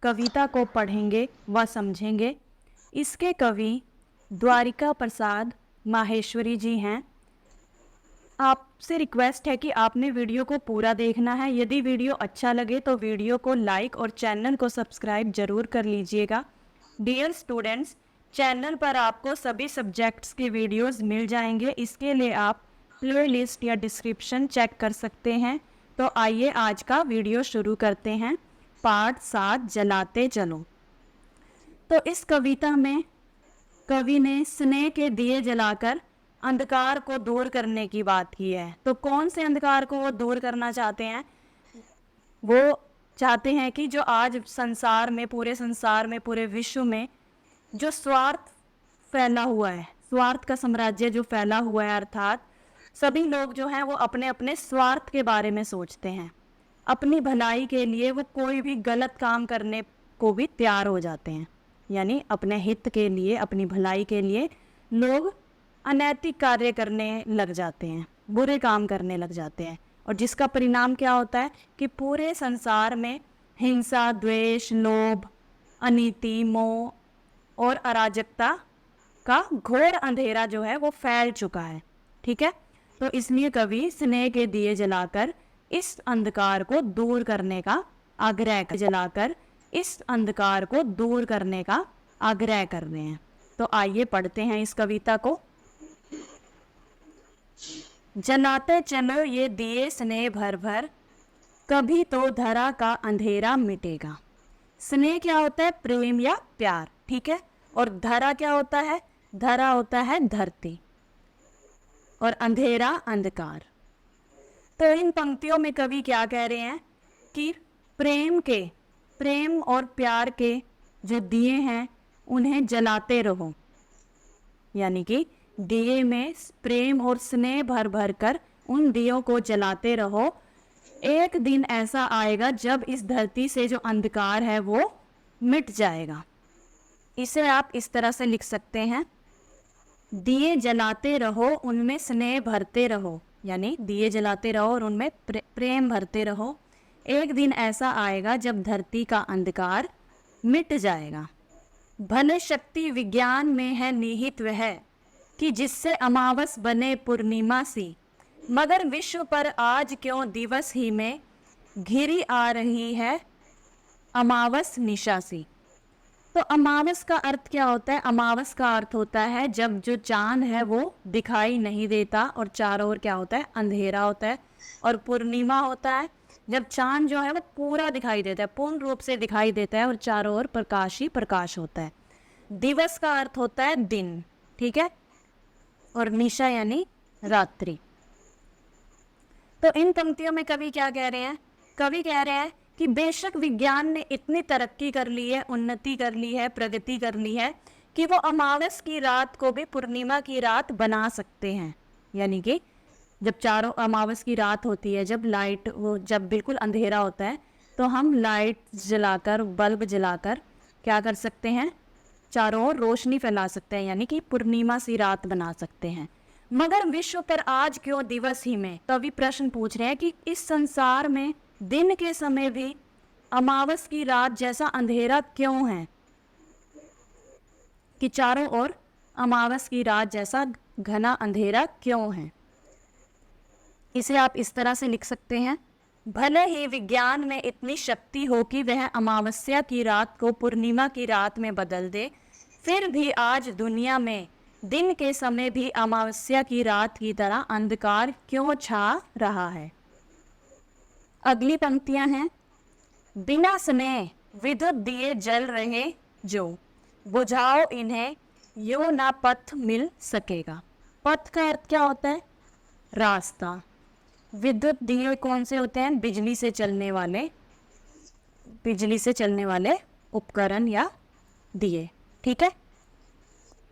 कविता को पढ़ेंगे व समझेंगे। इसके कवि द्वारिका प्रसाद माहेश्वरी जी हैं। आपसे रिक्वेस्ट है कि आपने वीडियो को पूरा देखना है। यदि वीडियो अच्छा लगे तो वीडियो को लाइक और चैनल को सब्सक्राइब जरूर कर लीजिएगा। डियर स्टूडेंट्स, चैनल पर आपको सभी सब्जेक्ट्स के वीडियोस मिल जाएंगे। इसके लिए आप प्लेलिस्ट या डिस्क्रिप्शन चेक कर सकते हैं। तो आइए आज का वीडियो शुरू करते हैं। पाठ 7, जलाते चलो। तो इस कविता में कवि ने स्नेह के दिए जलाकर अंधकार को दूर करने की बात की है। तो कौन से अंधकार को वो दूर करना चाहते हैं? वो चाहते हैं कि जो आज संसार में, पूरे संसार में, पूरे विश्व में जो स्वार्थ फैला हुआ है, स्वार्थ का साम्राज्य जो फैला हुआ है, अर्थात सभी लोग जो हैं वो अपने अपने स्वार्थ के बारे में सोचते हैं। अपनी भलाई के लिए वो कोई भी गलत काम करने को भी तैयार हो जाते हैं। यानी अपने हित के लिए, अपनी भलाई के लिए लोग अनैतिक कार्य करने लग जाते हैं, बुरे काम करने लग जाते हैं। और जिसका परिणाम क्या होता है कि पूरे संसार में हिंसा, द्वेष, लोभ, अनीति, मोह और अराजकता का घोर अंधेरा जो है वो फैल चुका है। ठीक है, तो इसलिए कवि स्नेह के दिए जलाकर इस अंधकार को दूर करने का आग्रह कर रहे हैं। तो आइए पढ़ते हैं इस कविता को। जलाते चलो ये दिए स्नेह भर भर, कभी तो धरा का अंधेरा मिटेगा। स्नेह क्या होता है? प्रेम या प्यार। ठीक है, और धरा क्या होता है? धरा होता है धरती, और अंधेरा अंधकार। तो इन पंक्तियों में कवि क्या कह रहे हैं कि प्रेम और प्यार के जो दिए हैं उन्हें जलाते रहो। यानी कि दिए में प्रेम और स्नेह भर भर कर उन दियों को जलाते रहो। एक दिन ऐसा आएगा जब इस धरती से जो अंधकार है वो मिट जाएगा। इसे आप इस तरह से लिख सकते हैं, दिए जलाते रहो, उनमें स्नेह भरते रहो। यानी दिए जलाते रहो और उनमें प्रेम भरते रहो। एक दिन ऐसा आएगा जब धरती का अंधकार मिट जाएगा। भले शक्ति विज्ञान में है निहित वह, कि जिससे अमावस बने पूर्णिमा सी, मगर विश्व पर आज क्यों दिवस ही में घिरी आ रही है अमावस निशा सी। तो अमावस का अर्थ क्या होता है? अमावस का अर्थ होता है जब जो चांद है वो दिखाई नहीं देता और चारों ओर क्या होता है? अंधेरा होता है। और पूर्णिमा होता है जब चांद जो है वो पूरा दिखाई देता है, पूर्ण रूप से दिखाई देता है और चारों ओर प्रकाश ही प्रकाश होता है। दिवस का अर्थ होता है दिन। ठीक है, और निशा यानी रात्रि। तो इन पंक्तियों में कवि क्या कह रहे हैं? कवि कह रहे हैं कि बेशक विज्ञान ने इतनी तरक्की कर ली है, उन्नति कर ली है, प्रगति कर ली है कि वो अमावस की रात को भी पूर्णिमा की रात बना सकते हैं। यानी कि जब चारों अमावस की रात होती है, जब बिल्कुल अंधेरा होता है, तो हम लाइट जलाकर, बल्ब जलाकर क्या कर सकते हैं? चारों ओर रोशनी फैला सकते हैं, यानी कि पूर्णिमा सी रात बना सकते हैं। मगर विश्व पर आज क्यों दिवस ही में? कवि प्रश्न पूछ रहे हैं कि इस संसार में दिन के समय भी अमावस की रात जैसा अंधेरा क्यों है, कि चारों ओर अमावस की रात जैसा घना अंधेरा क्यों है। इसे आप इस तरह से लिख सकते हैं, भले ही विज्ञान में इतनी शक्ति हो कि वह अमावस्या की रात को पूर्णिमा की रात में बदल दे, फिर भी आज दुनिया में दिन के समय भी अमावस्या की रात की तरह अंधकार क्यों छा रहा है। अगली पंक्तियां हैं, बिना स्नेह विद्युत दिए जल रहे जो, बुझाओ इन्हें यो ना पथ मिल सकेगा। पथ का अर्थ क्या होता है? रास्ता। विद्युत दिए कौन से होते हैं? बिजली से चलने वाले उपकरण या दिए। ठीक है,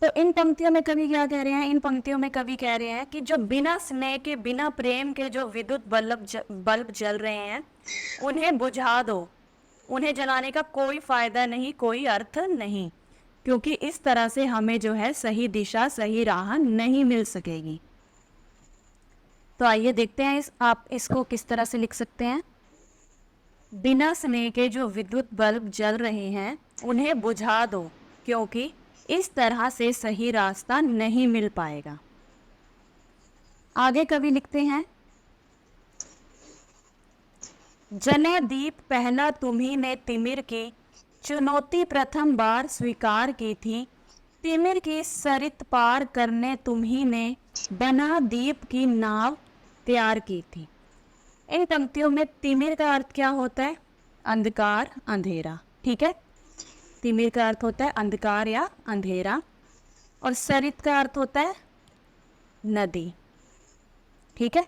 तो इन पंक्तियों में कवि क्या कह रहे हैं? इन पंक्तियों में कवि कह रहे हैं कि जो बिना स्नेह के, बिना प्रेम के जो विद्युत बल्ब जल रहे हैं उन्हें बुझा दो। उन्हें जलाने का कोई फायदा नहीं, कोई अर्थ नहीं, क्योंकि इस तरह से हमें जो है सही दिशा, सही राह नहीं मिल सकेगी। तो आइए देखते हैं आप इसको किस तरह से लिख सकते हैं। बिना स्नेह के जो विद्युत बल्ब जल रहे हैं उन्हें बुझा दो, क्योंकि इस तरह से सही रास्ता नहीं मिल पाएगा। आगे कवि लिखते हैं, जले दीप पहला तुम्ही ने तिमिर की, चुनौती प्रथम बार स्वीकार की थी। तिमिर की सरित पार करने तुम्ही ने बना दीप की नाव तैयार की थी। इन पंक्तियों में तिमिर का अर्थ क्या होता है? अंधकार, अंधेरा। ठीक है, तिमिर का अर्थ होता है अंधकार या अंधेरा, और सरित का अर्थ होता है नदी। ठीक है,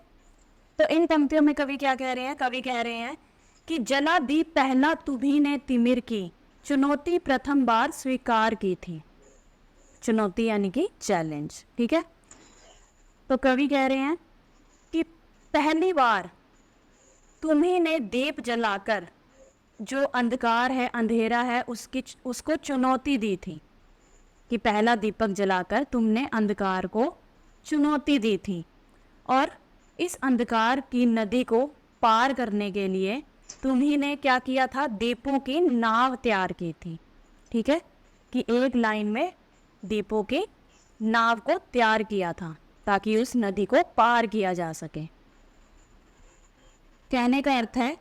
तो इन पंक्तियों में कवि क्या कह रहे हैं? कवि कह रहे हैं कि जला दीप पहला तुम्ही ने तिमिर की, चुनौती प्रथम बार स्वीकार की थी। चुनौती यानी कि चैलेंज। ठीक है, तो कवि कह रहे हैं कि पहली बार तुम्ही ने दीप जलाकर जो अंधकार है, अंधेरा है, उसको चुनौती दी थी। कि पहला दीपक जलाकर तुमने अंधकार को चुनौती दी थी, और इस अंधकार की नदी को पार करने के लिए तुम्ही ने क्या किया था? दीपों की नाव तैयार की थी। ठीक है, कि एक लाइन में दीपों की नाव को तैयार किया था ताकि उस नदी को पार किया जा सके। कहने का अर्थ है,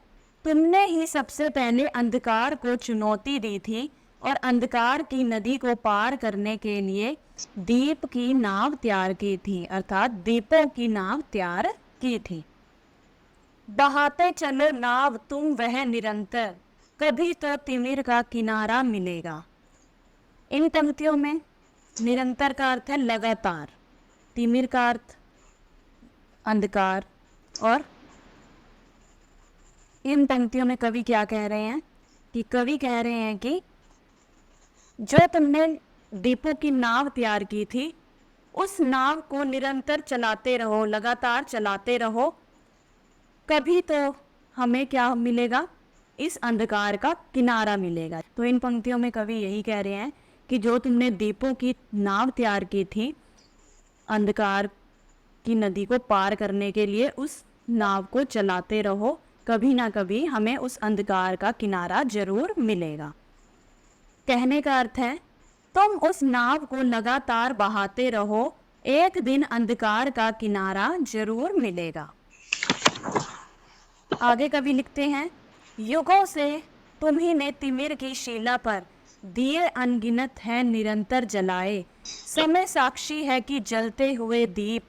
तुमने ही सबसे पहले अंधकार को चुनौती दी थी और अंधकार की नदी को पार करने के लिए दीप की नाव तैयार की थी, अर्थात दीपों की नाव तैयार की थी। बहाते चलो नाव तुम वह निरंतर, कभी तो तिमिर का किनारा मिलेगा। इन पंक्तियों में निरंतर का अर्थ है लगातार, तिमिर का अर्थ अंधकार, और इन पंक्तियों में कवि क्या कह रहे हैं? कि कवि कह रहे हैं कि जो तुमने दीपों की नाव तैयार की थी, उस नाव को निरंतर चलाते रहो, लगातार चलाते रहो, कभी तो हमें क्या मिलेगा? इस अंधकार का किनारा मिलेगा। तो इन पंक्तियों में कवि यही कह रहे हैं कि जो तुमने दीपों की नाव तैयार की थी अंधकार की नदी को पार करने के लिए, उस नाव को चलाते रहो, कभी ना कभी हमें उस अंधकार का किनारा जरूर मिलेगा। कहने का अर्थ है, तुम उस नाव को लगातार बहाते रहो, एक दिन अंधकार का किनारा जरूर मिलेगा। आगे कवि लिखते हैं, युगों से तुम्ही ने तिमिर की शिला पर दिए अनगिनत हैं निरंतर जलाए, समय साक्षी है कि जलते हुए दीप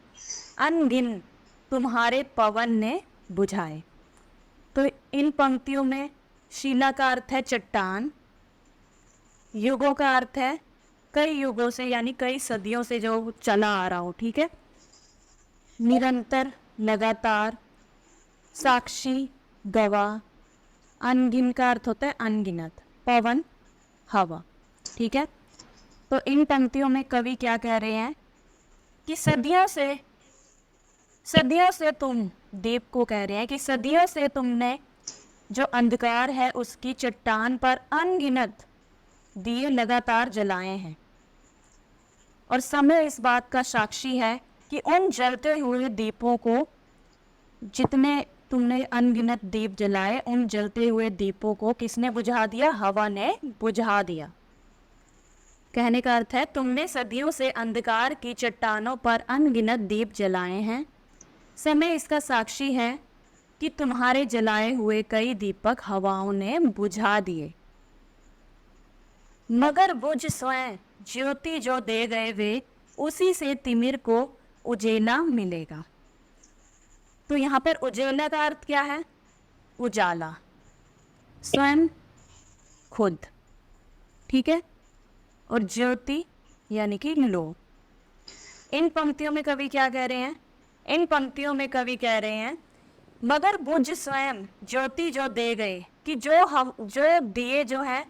अनगिन तुम्हारे पवन ने बुझाए। तो इन पंक्तियों में शिला का अर्थ है चट्टान, युगों का अर्थ है कई युगों से यानी कई सदियों से जो चला आ रहा हो। ठीक है, निरंतर लगातार, साक्षी गवाह, अनगिन का अर्थ होता है अनगिनत, पवन हवा। ठीक है, तो इन पंक्तियों में कवि क्या कह रहे हैं कि सदियों से तुम, दीप को कह रहे हैं कि सदियों से तुमने जो अंधकार है उसकी चट्टान पर अनगिनत दिए लगातार जलाए हैं, और समय इस बात का साक्षी है कि उन जलते हुए दीपों को, जितने तुमने अनगिनत दीप जलाए, उन जलते हुए दीपों को किसने बुझा दिया? हवा ने बुझा दिया। कहने का अर्थ है, तुमने सदियों से अंधकार की चट्टानों पर अनगिनत दीप जलाए हैं, समय इसका साक्षी है कि तुम्हारे जलाए हुए कई दीपक हवाओं ने बुझा दिए। मगर बुझ स्वयं ज्योति जो दे गए वे, उसी से तिमिर को उजेला मिलेगा। तो यहाँ पर उजेला का अर्थ क्या है? उजाला, स्वयं खुद। ठीक है, और ज्योति यानी कि लो। इन पंक्तियों में कवि क्या कह रहे हैं? इन पंक्तियों में कवि कह रहे हैं, मगर बुझ स्वयं ज्योति जो दे गए, कि जो दिए जो है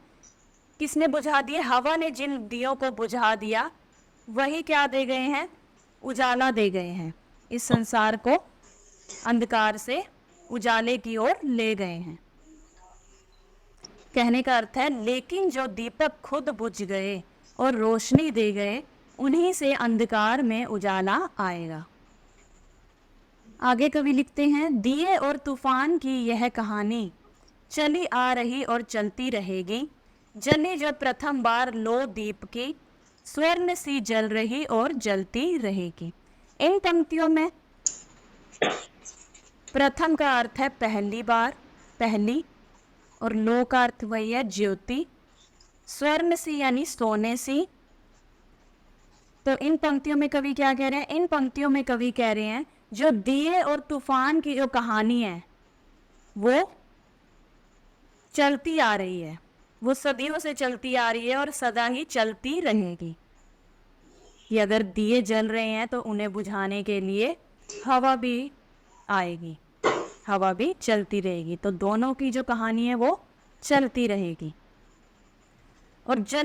किसने बुझा दिए? हवा ने जिन दियों को बुझा दिया, वही क्या दे गए हैं? उजाला दे गए हैं, इस संसार को अंधकार से उजाले की ओर ले गए हैं। कहने का अर्थ है, लेकिन जो दीपक खुद बुझ गए और रोशनी दे गए, उन्हीं से अंधकार में उजाला आएगा। आगे कवि लिखते हैं, दिए और तूफान की यह कहानी चली आ रही और चलती रहेगी, जली जो प्रथम बार लो दीप की, स्वर्ण सी जल रही और जलती रहेगी। इन पंक्तियों में प्रथम का अर्थ है पहली बार, पहली, और लो का अर्थ वही है ज्योति, स्वर्ण सी यानी सोने सी। तो इन पंक्तियों में कवि क्या कह रहे हैं? इन पंक्तियों में कवि कह रहे हैं जो दिए और तूफान की जो कहानी है वो चलती आ रही है, वो सदियों से चलती आ रही है और सदा ही चलती रहेगी। कि अगर दिए जल रहे हैं तो उन्हें बुझाने के लिए हवा भी आएगी, हवा भी चलती रहेगी। तो दोनों की जो कहानी है वो चलती रहेगी। और जल